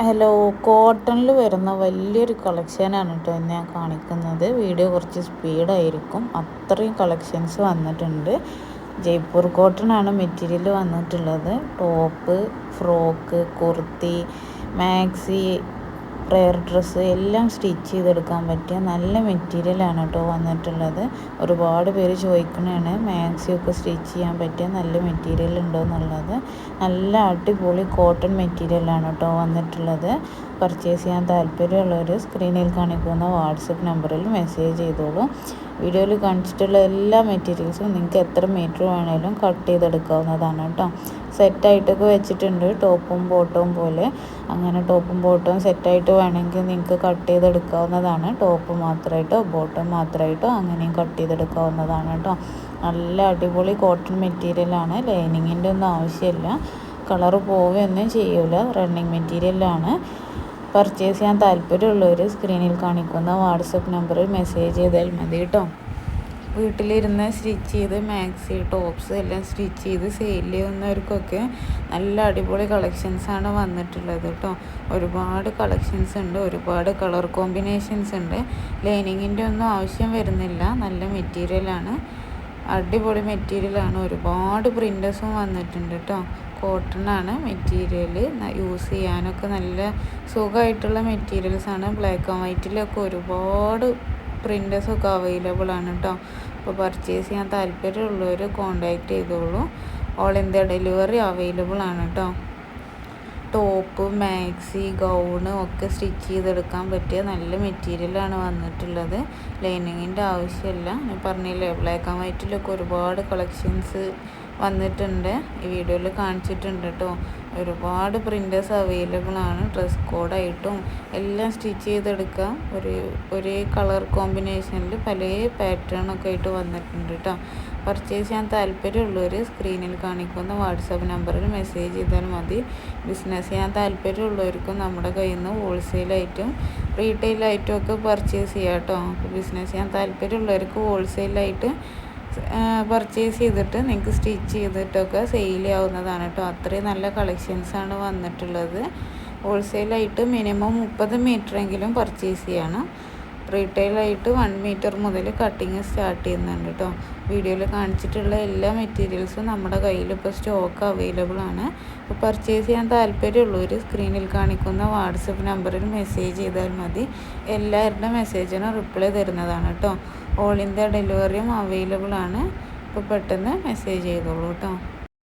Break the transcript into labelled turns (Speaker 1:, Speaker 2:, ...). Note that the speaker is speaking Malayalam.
Speaker 1: ഹലോ, കോട്ടണിൽ വരുന്ന വലിയൊരു കളക്ഷനാണ് കേട്ടോ ഇന്ന് ഞാൻ കാണിക്കുന്നത്. വീഡിയോ കുറച്ച് സ്പീഡായിരിക്കും, അത്രയും കളക്ഷൻസ് വന്നിട്ടുണ്ട്. ജയ്പൂർ കോട്ടൺ ആണ് മെറ്റീരിയൽ വന്നിട്ടുള്ളത്. Top, frock, kurti, maxi, prayer dress എല്ലാം സ്റ്റിച്ച് ചെയ്തെടുക്കാൻ പറ്റിയ നല്ല മെറ്റീരിയലാണ് കേട്ടോ വന്നിട്ടുള്ളത്. ഒരുപാട് പേര് ചോദിക്കണതാണ് മാക്സിയൊക്കെ സ്റ്റിച്ച് ചെയ്യാൻ പറ്റിയ നല്ല മെറ്റീരിയൽ ഉണ്ടോ എന്നുള്ളത്. നല്ല അടിപൊളി കോട്ടൺ മെറ്റീരിയലാണ് കേട്ടോ വന്നിട്ടുള്ളത്. പർച്ചേസ് ചെയ്യാൻ താല്പര്യമുള്ളവർ സ്ക്രീനിൽ കാണിക്കുന്ന വാട്സപ്പ് നമ്പറിൽ മെസ്സേജ് ചെയ്തോളൂ. വീഡിയോയിൽ കാണിച്ചിട്ടുള്ള എല്ലാ മെറ്റീരിയൽസും നിങ്ങൾക്ക് എത്ര മീറ്റർ വേണേലും കട്ട് ചെയ്തെടുക്കാവുന്നതാണ് കേട്ടോ. സെറ്റായിട്ടൊക്കെ വെച്ചിട്ടുണ്ട്, ടോപ്പും ബോട്ടവും പോലെ. അങ്ങനെ ടോപ്പും ബോട്ടവും സെറ്റായിട്ട് വേണമെങ്കിൽ നിങ്ങൾക്ക് കട്ട് ചെയ്തെടുക്കാവുന്നതാണ്. ടോപ്പ് മാത്രമായിട്ടോ ബോട്ടം മാത്രമായിട്ടോ അങ്ങനെയും കട്ട് ചെയ്തെടുക്കാവുന്നതാണ് കേട്ടോ. നല്ല അടിപൊളി കോട്ടൺ മെറ്റീരിയലാണ്. ലൈനിങ്ങിൻ്റെ ഒന്നും ആവശ്യമില്ല, കളറ് പോവുകയൊന്നും ചെയ്യില്ല. റണ്ണിങ് മെറ്റീരിയലാണ്. പർച്ചേസ് ചെയ്യാൻ താല്പര്യമുള്ളവർ സ്ക്രീനിൽ കാണിക്കുന്ന വാട്സപ്പ് നമ്പറിൽ മെസ്സേജ് ചെയ്താൽ മതി കേട്ടോ. വീട്ടിലിരുന്ന് സ്റ്റിച്ച് ചെയ്ത് മാക്സി, ടോപ്സ് എല്ലാം സ്റ്റിച്ച് ചെയ്ത് സെയിൽ ചെയ്യുന്നവർക്കൊക്കെ നല്ല അടിപൊളി കളക്ഷൻസാണ് വന്നിട്ടുള്ളത് കേട്ടോ. ഒരുപാട് കളക്ഷൻസ് ഉണ്ട്, ഒരുപാട് കളർ കോമ്പിനേഷൻസ് ഉണ്ട്. ലൈനിങ്ങിൻ്റെ ഒന്നും ആവശ്യം വരുന്നില്ല. നല്ല മെറ്റീരിയലാണ്, അടിപൊളി മെറ്റീരിയലാണ്. ഒരുപാട് പ്രിൻറ്റേഴ്സും വന്നിട്ടുണ്ട് കേട്ടോ. കോട്ടൺ ആണ് മെറ്റീരിയൽ, യൂസ് ചെയ്യാനൊക്കെ നല്ല സുഖമായിട്ടുള്ള മെറ്റീരിയൽസാണ്. ബ്ലാക്ക് ആൻഡ് വൈറ്റിലൊക്കെ ഒരുപാട് പ്രിൻറ്റേഴ്സൊക്കെ അവൈലബിൾ ആണ് കേട്ടോ. അപ്പോൾ പർച്ചേസ് ചെയ്യാൻ താല്പര്യമുള്ളവർ കോണ്ടാക്ട് ചെയ്തോളൂ. ഓൾ ഇന്ത്യ ഡെലിവറി അവൈലബിൾ ആണ് കേട്ടോ. ടോപ്പ്, മാക്സി, ഗൗണ് ഒക്കെ സ്റ്റിച്ച് ചെയ്തെടുക്കാൻ പറ്റിയ നല്ല മെറ്റീരിയലാണ് വന്നിട്ടുള്ളത്. ലൈനിങ്ങിൻ്റെ ആവശ്യമില്ല. ഞാൻ പറഞ്ഞില്ലേ, ബ്ലാക്ക് ആൻഡ് വൈറ്റിലൊക്കെ ഒരുപാട് കളക്ഷൻസ് വന്നിട്ടുണ്ട്. ഈ വീഡിയോയിൽ കാണിച്ചിട്ടുണ്ട് കേട്ടോ. ഒരുപാട് പ്രിൻറ്റേഴ്സ് അവൈലബിൾ ആണ്. ഡ്രസ് കോഡായിട്ടും എല്ലാം സ്റ്റിച്ച് ചെയ്തെടുക്കാം. ഒരേ കളർ കോമ്പിനേഷനിൽ പല പാറ്റേണൊക്കെ ആയിട്ട് വന്നിട്ടുണ്ട് കേട്ടോ. പർച്ചേസ് ചെയ്യാൻ താല്പര്യമുള്ളവർ സ്ക്രീനിൽ കാണിക്കുന്ന വാട്സാപ്പ് നമ്പറിൽ മെസ്സേജ് ചെയ്താൽ മതി. ബിസിനസ് ചെയ്യാൻ താല്പര്യമുള്ളവർക്കും നമ്മുടെ കയ്യിൽ നിന്ന് ഹോൾസെയിലായിട്ടും റീറ്റെയിലായിട്ടും ഒക്കെ പർച്ചേസ് ചെയ്യാം കേട്ടോ. അപ്പോൾ ബിസിനസ് ചെയ്യാൻ താല്പര്യമുള്ളവർക്ക് ഹോൾസെയിലായിട്ട് പർച്ചേസ് ചെയ്തിട്ട് നിങ്ങൾക്ക് സ്റ്റിച്ച് ചെയ്തിട്ടൊക്കെ സെയിൽ ചെയ്യാവുന്നതാണ് കേട്ടോ. അത്രയും നല്ല കളക്ഷൻസാണ് വന്നിട്ടുള്ളത്. ഹോൾസെയിലായിട്ട് മിനിമം 30 മീറ്ററെങ്കിലും പർച്ചേസ് ചെയ്യണം. റീറ്റെയിലായിട്ട് 1 മീറ്റർ മുതൽ കട്ടിങ് സ്റ്റാർട്ട് ചെയ്യുന്നുണ്ട് കേട്ടോ. വീഡിയോയിൽ കാണിച്ചിട്ടുള്ള എല്ലാ മെറ്റീരിയൽസും നമ്മുടെ കയ്യിൽ ഇപ്പോൾ സ്റ്റോക്ക് അവൈലബിൾ ആണ്. അപ്പോൾ പർച്ചേസ് ചെയ്യാൻ താല്പര്യമുള്ളവർ സ്ക്രീനിൽ കാണിക്കുന്ന വാട്സപ്പ് നമ്പറിൽ മെസ്സേജ് ചെയ്താൽ മതി. എല്ലാവരുടെ മെസ്സേജിനും റിപ്ലൈ തരുന്നതാണ് കേട്ടോ. ഓൾ ഇന്ത്യ ഡെലിവറിയും അവൈലബിൾ ആണ്. അപ്പോൾ പെട്ടെന്ന് മെസ്സേജ് ചെയ്തോളൂ കേട്ടോ.